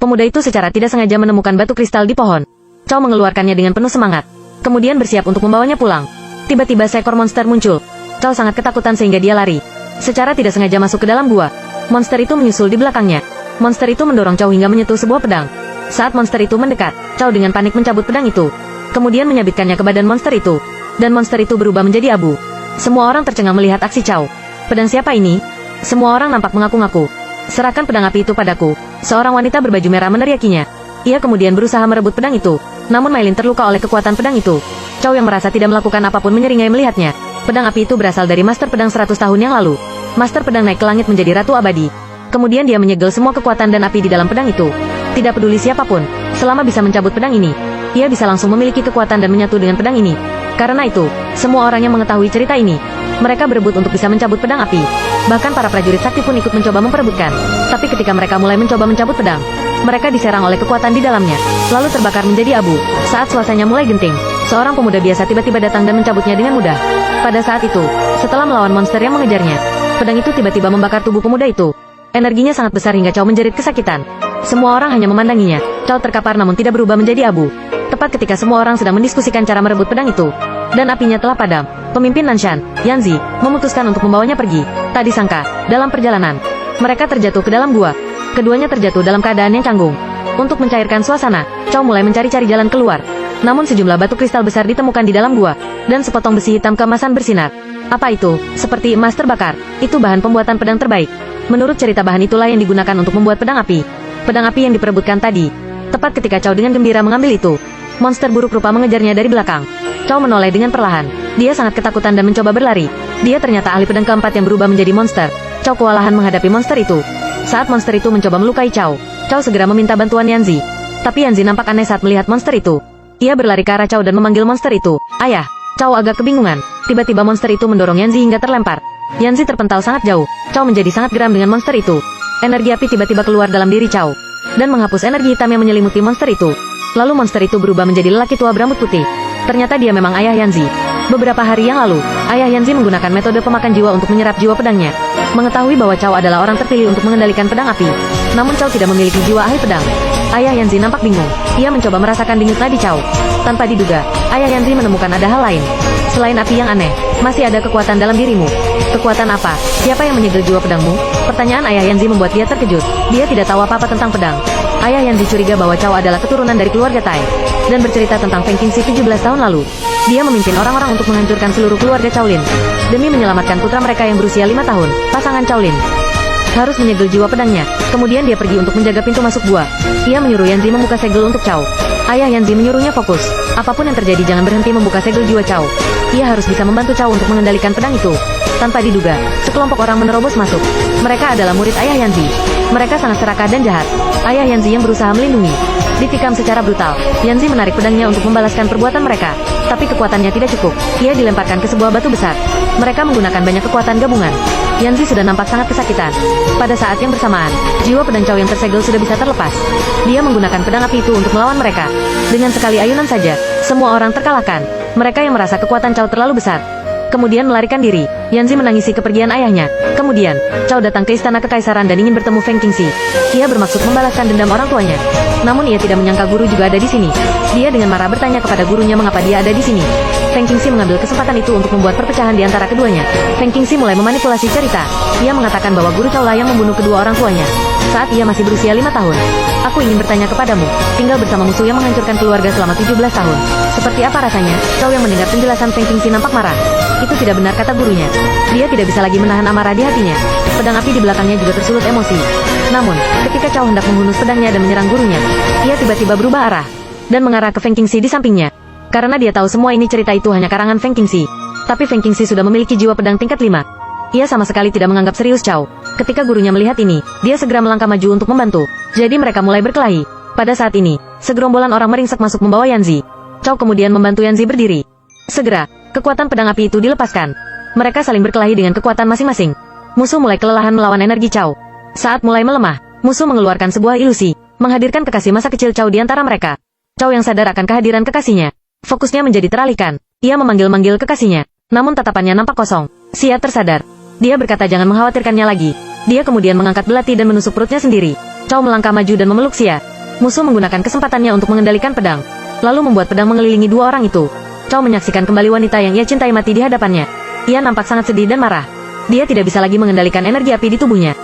Pemuda itu secara tidak sengaja menemukan batu kristal di pohon. Chow mengeluarkannya dengan penuh semangat. Kemudian bersiap untuk membawanya pulang. Tiba-tiba seekor monster muncul. Chow sangat ketakutan sehingga dia lari. Secara tidak sengaja masuk ke dalam gua. Monster itu menyusul di belakangnya. Monster itu mendorong Chow hingga menyentuh sebuah pedang. Saat monster itu mendekat, Chow dengan panik mencabut pedang itu. Kemudian menyabitkannya ke badan monster itu. Dan monster itu berubah menjadi abu. Semua orang tercengang melihat aksi Chow. Pedang siapa ini? Semua orang nampak mengaku-ngaku. Serahkan pedang api itu padaku. Seorang wanita berbaju merah meneriakinya. Ia kemudian berusaha merebut pedang itu. Namun Mailin terluka oleh kekuatan pedang itu. Chow yang merasa tidak melakukan apapun menyeringai melihatnya. Pedang api itu berasal dari Master Pedang 100 tahun yang lalu. Master Pedang naik ke langit menjadi Ratu Abadi. Kemudian dia menyegel semua kekuatan dan api di dalam pedang itu. Tidak peduli siapapun, selama bisa mencabut pedang ini, ia bisa langsung memiliki kekuatan dan menyatu dengan pedang ini. Karena itu, semua orang yang mengetahui cerita ini, mereka berebut untuk bisa mencabut pedang api. Bahkan para prajurit sakti pun ikut mencoba memperebutkan. Tapi ketika mereka mulai mencoba mencabut pedang, mereka diserang oleh kekuatan di dalamnya, lalu terbakar menjadi abu. Saat suasananya mulai genting, seorang pemuda biasa tiba-tiba datang dan mencabutnya dengan mudah. Pada saat itu, setelah melawan monster yang mengejarnya, pedang itu tiba-tiba membakar tubuh pemuda itu. Energinya sangat besar hingga Chow menjerit kesakitan. Semua orang hanya memandanginya. Chow terkapar namun tidak berubah menjadi abu. Tepat ketika semua orang sedang mendiskusikan cara merebut pedang itu, dan apinya telah padam, pemimpin Nanshan, Yanzi, memutuskan untuk membawanya pergi. Tak disangka, dalam perjalanan, mereka terjatuh ke dalam gua. Keduanya terjatuh dalam keadaan yang canggung. Untuk mencairkan suasana, Chow mulai mencari-cari jalan keluar. Namun sejumlah batu kristal besar ditemukan di dalam gua, dan sepotong besi hitam keemasan bersinar. Apa itu? Seperti emas terbakar. Itu bahan pembuatan pedang terbaik. Menurut cerita, bahan itulah yang digunakan untuk membuat pedang api. Pedang api yang diperebutkan tadi. Tepat ketika Chow dengan gembira mengambil itu, monster buruk rupa mengejarnya dari belakang. Chow menoleh dengan perlahan. Dia sangat ketakutan dan mencoba berlari. Dia ternyata ahli pedang keempat yang berubah menjadi monster. Chow kewalahan menghadapi monster itu. Saat monster itu mencoba melukai Chow, Chow segera meminta bantuan Yanzi. Tapi Yanzi nampak aneh saat melihat monster itu. Ia berlari ke arah Chow dan memanggil monster itu, "Ayah." Chow agak kebingungan. Tiba-tiba monster itu mendorong Yanzi hingga terlempar. Yanzi terpental sangat jauh. Chow menjadi sangat geram dengan monster itu. Energi api tiba-tiba keluar dalam diri Chow dan menghapus energi hitam yang menyelimuti monster itu. Lalu monster itu berubah menjadi lelaki tua berambut putih. Ternyata dia memang ayah Yanzi. Beberapa hari yang lalu, ayah Yanzi menggunakan metode pemakan jiwa untuk menyerap jiwa pedangnya. Mengetahui bahwa Chow adalah orang terpilih untuk mengendalikan pedang api, namun Chow tidak memiliki jiwa ahli pedang. Ayah Yanzi nampak bingung. Ia mencoba merasakan denyut nadi Chow. Tanpa diduga, ayah Yanzi menemukan ada hal lain. Selain api yang aneh, masih ada kekuatan dalam dirimu. Kekuatan apa? Siapa yang menyegel jiwa pedangmu? Pertanyaan ayah Yanzi membuat dia terkejut. Dia tidak tahu apa-apa tentang pedang. Ayah Yanzi curiga bahwa Chow adalah keturunan dari keluarga Tai, dan bercerita tentang Feng Qingxi 17 tahun lalu. Dia memimpin orang-orang untuk menghancurkan seluruh keluarga Shaolin, demi menyelamatkan putra mereka yang berusia 5 tahun, pasangan Shaolin. Harus menyegel jiwa pedangnya. Kemudian dia pergi untuk menjaga pintu masuk gua. Ia menyuruh Yanzi membuka segel untuk Chow. Ayah Yanzi menyuruhnya fokus. Apapun yang terjadi jangan berhenti membuka segel jiwa Chow. Ia harus bisa membantu Chow untuk mengendalikan pedang itu. Tanpa diduga, sekelompok orang menerobos masuk. Mereka adalah murid ayah Yanzi. Mereka sangat serakah dan jahat. Ayah Yanzi yang berusaha melindungi ditikam secara brutal. Yanzi menarik pedangnya untuk membalaskan perbuatan mereka. Tapi kekuatannya tidak cukup. Ia dilemparkan ke sebuah batu besar. Mereka menggunakan banyak kekuatan gabungan. Yanzi sudah nampak sangat kesakitan. Pada saat yang bersamaan, jiwa pedang Chow yang tersegel sudah bisa terlepas. Dia menggunakan pedang api itu untuk melawan mereka. Dengan sekali ayunan saja, semua orang terkalahkan. Mereka yang merasa kekuatan Chow terlalu besar, kemudian melarikan diri. Yanzi menangisi kepergian ayahnya. Kemudian, Chow datang ke istana kekaisaran dan ingin bertemu Feng Qingxi. Ia bermaksud membalaskan dendam orang tuanya. Namun ia tidak menyangka guru juga ada di sini. Dia dengan marah bertanya kepada gurunya mengapa dia ada di sini. Feng Qingxi mengambil kesempatan itu untuk membuat perpecahan di antara keduanya. Feng Qingxi mulai memanipulasi cerita. Ia mengatakan bahwa guru Chow lah yang membunuh kedua orang tuanya saat ia masih berusia 5 tahun. Aku ingin bertanya kepadamu, tinggal bersama musuh yang menghancurkan keluarga selama 17 tahun. Seperti apa rasanya? Chow yang mendengar penjelasan Feng Qingxi nampak marah. Itu tidak benar, kata gurunya. Dia tidak bisa lagi menahan amarah di hatinya. Pedang api di belakangnya juga tersulut emosi. Namun, ketika Chow hendak menghunus pedangnya dan menyerang gurunya, ia tiba-tiba berubah arah dan mengarah ke Feng Qingxi di sampingnya. Karena dia tahu semua ini cerita itu hanya karangan Feng Qingxi. Tapi Feng Qingxi sudah memiliki jiwa pedang tingkat 5. Ia sama sekali tidak menganggap serius Chow. Ketika gurunya melihat ini, dia segera melangkah maju untuk membantu. Jadi mereka mulai berkelahi. Pada saat ini, segerombolan orang meringsek masuk membawa Yanzi. Chow kemudian membantu Yanzi berdiri. Segera, kekuatan pedang api itu dilepaskan. Mereka saling berkelahi dengan kekuatan masing-masing. Musuh mulai kelelahan melawan energi Chow. Saat mulai melemah, musuh mengeluarkan sebuah ilusi, menghadirkan kekasih masa kecil Chow di antara mereka. Chow yang sadar akan kehadiran kekasihnya, fokusnya menjadi teralihkan. Ia memanggil-manggil kekasihnya, namun tatapannya nampak kosong. Xia tersadar. Dia berkata jangan mengkhawatirkannya lagi. Dia kemudian mengangkat belati dan menusuk perutnya sendiri. Chow melangkah maju dan memeluk Xia. Musuh menggunakan kesempatannya untuk mengendalikan pedang, lalu membuat pedang mengelilingi dua orang itu. Chow menyaksikan kembali wanita yang ia cintai mati di hadapannya. Ia nampak sangat sedih dan marah. Dia tidak bisa lagi mengendalikan energi api di tubuhnya.